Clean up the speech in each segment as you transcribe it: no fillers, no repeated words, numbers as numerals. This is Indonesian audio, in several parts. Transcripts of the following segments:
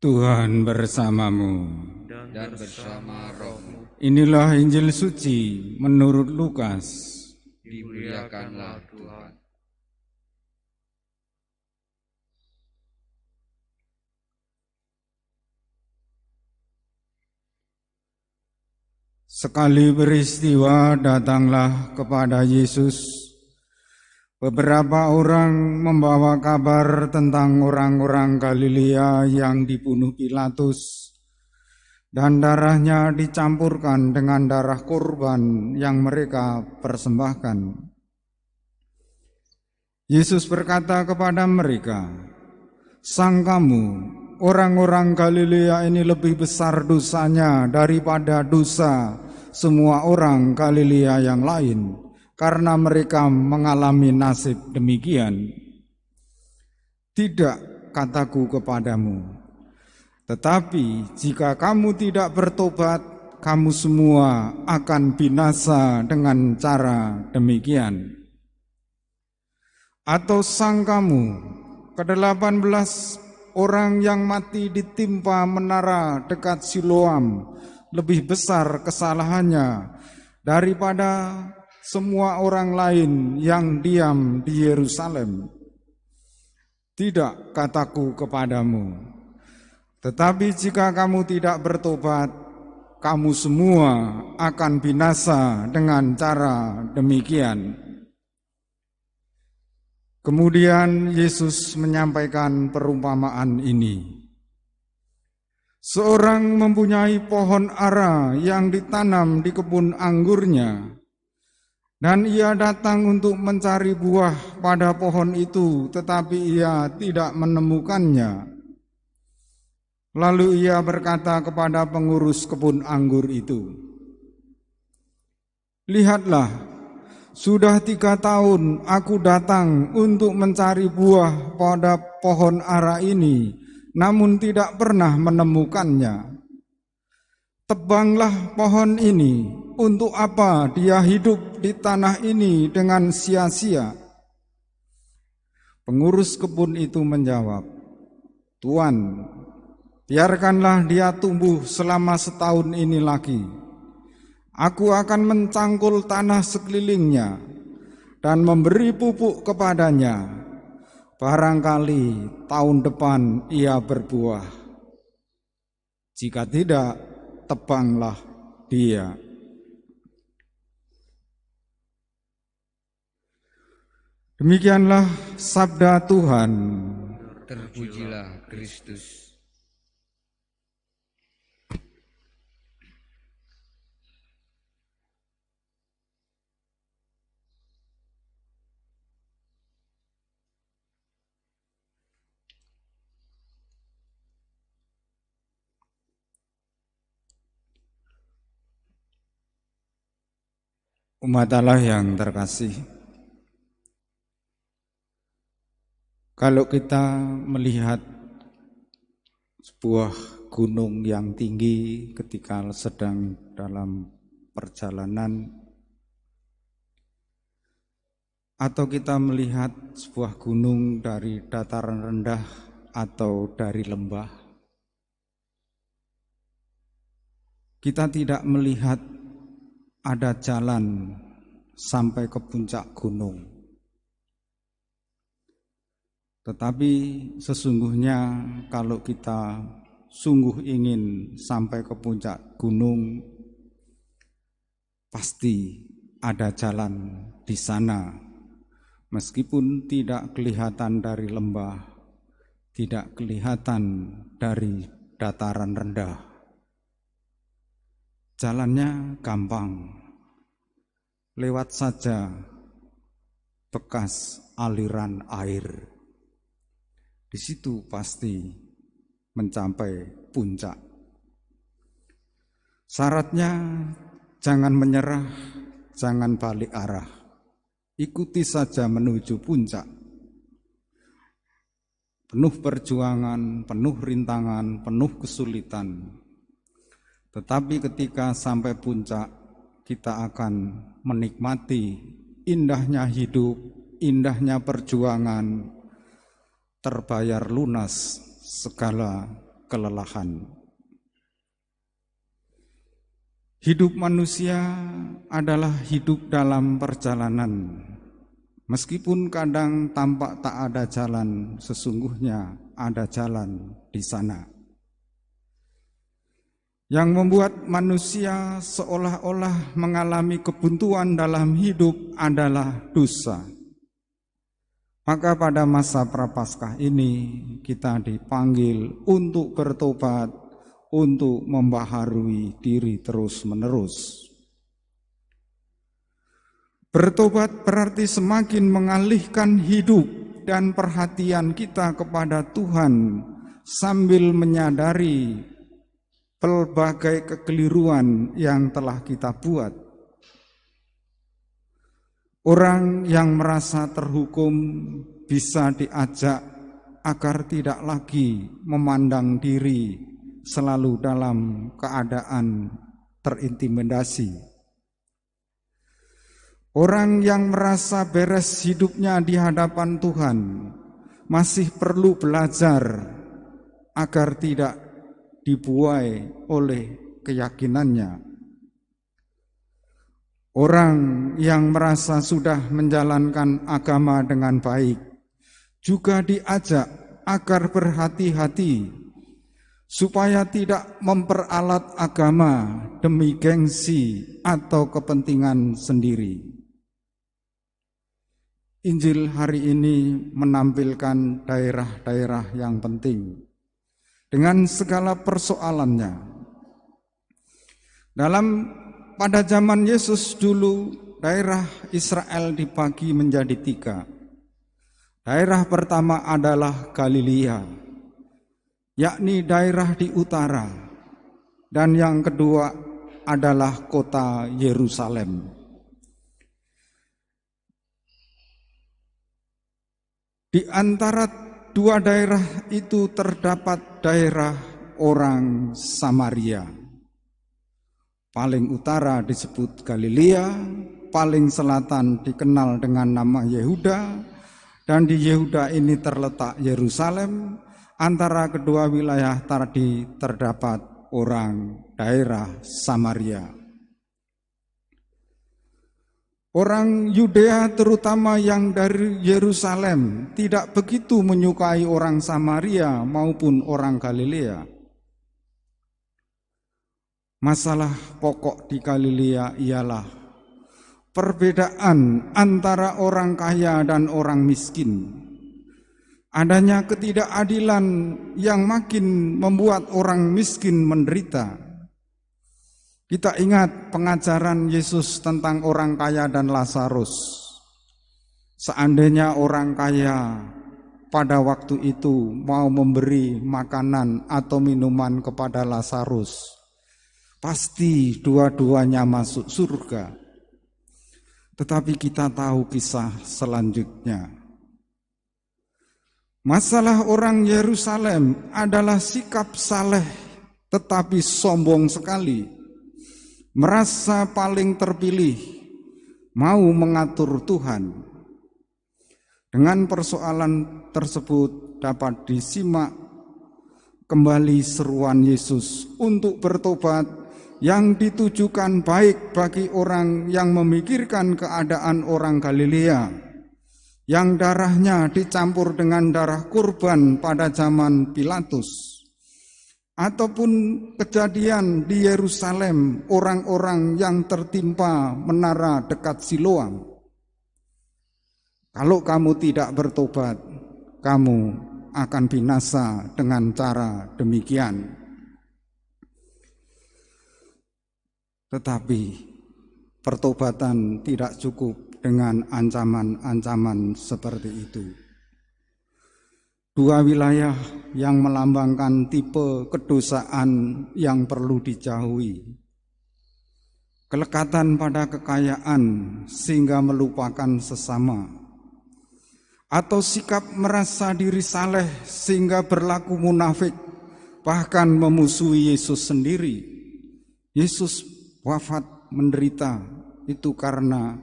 Tuhan bersamamu dan bersama rohmu. Inilah Injil suci menurut Lukas. Dimuliakanlah Tuhan. Sekali peristiwa datanglah kepada Yesus beberapa orang membawa kabar tentang orang-orang Galilea yang dibunuh Pilatus dan darahnya dicampurkan dengan darah kurban yang mereka persembahkan. Yesus berkata kepada mereka, "Sangkamu orang-orang Galilea ini lebih besar dosanya daripada dosa semua orang Galilea yang lain, karena mereka mengalami nasib demikian? Tidak, kataku kepadamu. Tetapi jika kamu tidak bertobat, kamu semua akan binasa dengan cara demikian. Atau sangkamu ke-18 orang yang mati ditimpa menara dekat Siloam lebih besar kesalahannya daripada semua orang lain yang diam di Yerusalem? Tidak, kataku kepadamu. Tetapi jika kamu tidak bertobat, kamu semua akan binasa dengan cara demikian." Kemudian Yesus menyampaikan perumpamaan ini. Seorang mempunyai pohon ara yang ditanam di kebun anggurnya, dan ia datang untuk mencari buah pada pohon itu, tetapi ia tidak menemukannya. Lalu ia berkata kepada pengurus kebun anggur itu, "Lihatlah, sudah 3 tahun aku datang untuk mencari buah pada pohon ara ini, namun tidak pernah menemukannya. Tebanglah pohon ini, untuk apa dia hidup di tanah ini dengan sia-sia?" Pengurus kebun itu menjawab, "Tuan, biarkanlah dia tumbuh selama 1 tahun ini lagi. Aku akan mencangkul tanah sekelilingnya dan memberi pupuk kepadanya. Barangkali tahun depan ia berbuah. Jika tidak, tebanglah dia." Demikianlah sabda Tuhan. Terpujilah Kristus. Umat Allah yang terkasih, kalau kita melihat sebuah gunung yang tinggi ketika sedang dalam perjalanan, atau kita melihat sebuah gunung dari dataran rendah atau dari lembah, kita tidak melihat ada jalan sampai ke puncak gunung. Tetapi sesungguhnya kalau kita sungguh ingin sampai ke puncak gunung, pasti ada jalan di sana. Meskipun tidak kelihatan dari lembah, tidak kelihatan dari dataran rendah. Jalannya gampang, lewat saja bekas aliran air. Di situ pasti mencapai puncak. Syaratnya jangan menyerah, jangan balik arah. Ikuti saja menuju puncak. Penuh perjuangan, penuh rintangan, penuh kesulitan. Tetapi ketika sampai puncak, kita akan menikmati indahnya hidup, indahnya perjuangan, terbayar lunas segala kelelahan. Hidup manusia adalah hidup dalam perjalanan. Meskipun kadang tampak tak ada jalan, sesungguhnya ada jalan di sana. Yang membuat manusia seolah-olah mengalami kebuntuan dalam hidup adalah dosa. Maka pada masa Prapaskah ini kita dipanggil untuk bertobat, untuk membaharui diri terus-menerus. Bertobat berarti semakin mengalihkan hidup dan perhatian kita kepada Tuhan sambil menyadari pelbagai kekeliruan yang telah kita buat. Orang yang merasa terhukum bisa diajak agar tidak lagi memandang diri selalu dalam keadaan terintimidasi. Orang yang merasa beres hidupnya di hadapan Tuhan masih perlu belajar agar tidak dibuai oleh keyakinannya. Orang yang merasa sudah menjalankan agama dengan baik juga diajak agar berhati-hati supaya tidak memperalat agama demi gengsi atau kepentingan sendiri. Injil hari ini menampilkan daerah-daerah yang penting dengan segala persoalannya. Pada zaman Yesus dulu, daerah Israel dibagi menjadi 3. Daerah pertama adalah Galilea, yakni daerah di utara, dan yang kedua adalah kota Yerusalem. Di antara dua daerah itu terdapat daerah orang Samaria. Paling utara disebut Galilea, paling selatan dikenal dengan nama Yehuda, dan di Yehuda ini terletak Yerusalem. Antara kedua wilayah tadi terdapat orang daerah Samaria. Orang Yudea terutama yang dari Yerusalem tidak begitu menyukai orang Samaria maupun orang Galilea. Masalah pokok di Galilea ialah perbedaan antara orang kaya dan orang miskin. Adanya ketidakadilan yang makin membuat orang miskin menderita. Kita ingat pengajaran Yesus tentang orang kaya dan Lazarus. Seandainya orang kaya pada waktu itu mau memberi makanan atau minuman kepada Lazarus, pasti dua-duanya masuk surga. Tetapi kita tahu kisah selanjutnya. Masalah orang Yerusalem adalah sikap saleh tetapi sombong sekali. Merasa paling terpilih, mau mengatur Tuhan. Dengan persoalan tersebut dapat disimak kembali seruan Yesus untuk bertobat yang ditujukan baik bagi orang yang memikirkan keadaan orang Galilea, yang darahnya dicampur dengan darah kurban pada zaman Pilatus. Ataupun kejadian di Yerusalem, orang-orang yang tertimpa menara dekat Siloam. Kalau kamu tidak bertobat, kamu akan binasa dengan cara demikian. Tetapi pertobatan tidak cukup dengan ancaman-ancaman seperti itu. Dua wilayah yang melambangkan tipe kedosaan yang perlu dijauhi. Kelekatan pada kekayaan sehingga melupakan sesama. Atau sikap merasa diri saleh sehingga berlaku munafik, bahkan memusuhi Yesus sendiri. Yesus wafat menderita itu karena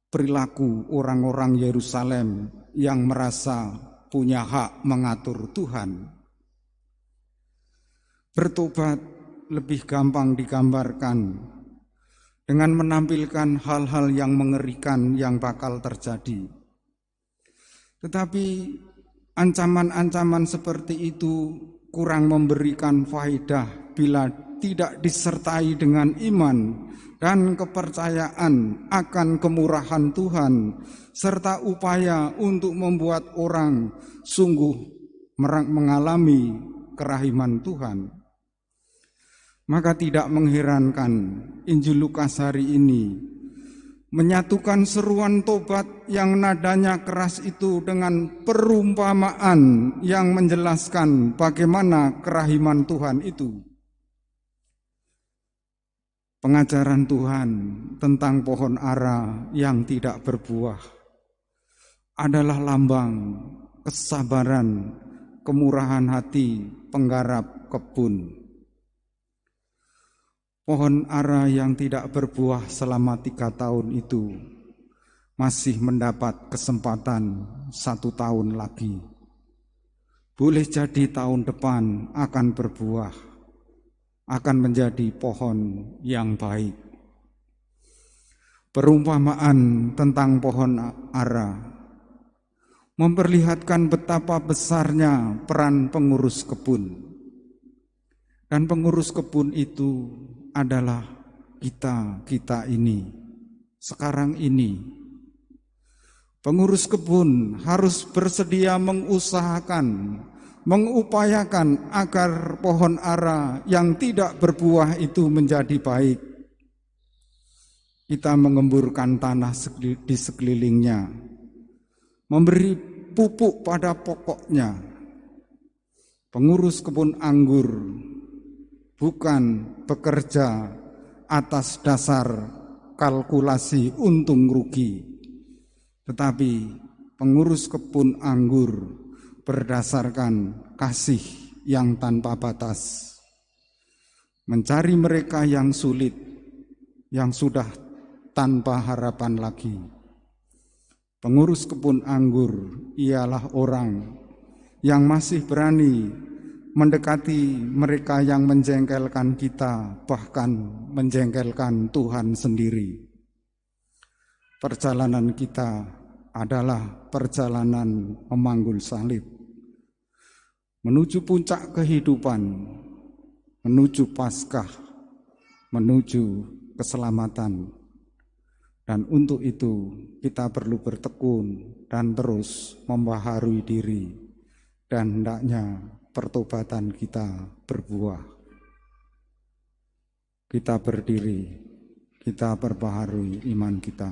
perilaku orang-orang Yerusalem yang merasa punya hak mengatur Tuhan. bertobat lebih gampang digambarkan dengan menampilkan hal-hal yang mengerikan yang bakal terjadi. Tetapi ancaman-ancaman seperti itu kurang memberikan faedah bila tidak disertai dengan iman dan kepercayaan akan kemurahan Tuhan serta upaya untuk membuat orang sungguh mengalami kerahiman Tuhan. Maka tidak mengherankan Injil Lukas hari ini menyatukan seruan tobat yang nadanya keras itu dengan perumpamaan yang menjelaskan bagaimana kerahiman Tuhan itu. Pengajaran Tuhan tentang pohon ara yang tidak berbuah adalah lambang kesabaran, kemurahan hati penggarap kebun. Pohon ara yang tidak berbuah selama 3 tahun itu masih mendapat kesempatan 1 tahun lagi. Boleh jadi tahun depan akan berbuah, akan menjadi pohon yang baik. Perumpamaan tentang pohon ara memperlihatkan betapa besarnya peran pengurus kebun. Dan pengurus kebun itu adalah kita ini, sekarang ini. Pengurus kebun harus bersedia mengusahakan, mengupayakan agar pohon ara yang tidak berbuah itu menjadi baik. Kita mengemburkan tanah di sekelilingnya, memberi pupuk pada pokoknya. Pengurus kebun anggur bukan bekerja atas dasar kalkulasi untung rugi, tetapi pengurus kebun anggur berdasarkan kasih yang tanpa batas, mencari mereka yang sulit, yang sudah tanpa harapan lagi. Pengurus kebun anggur ialah orang yang masih berani mendekati mereka yang menjengkelkan kita, bahkan menjengkelkan Tuhan sendiri. Perjalanan kita adalah perjalanan memanggul salib, menuju puncak kehidupan, menuju Paskah, menuju keselamatan. Dan untuk itu kita perlu bertekun dan terus membaharui diri, dan hendaknya pertobatan kita berbuah. Kita berdiri, kita perbaharui iman kita.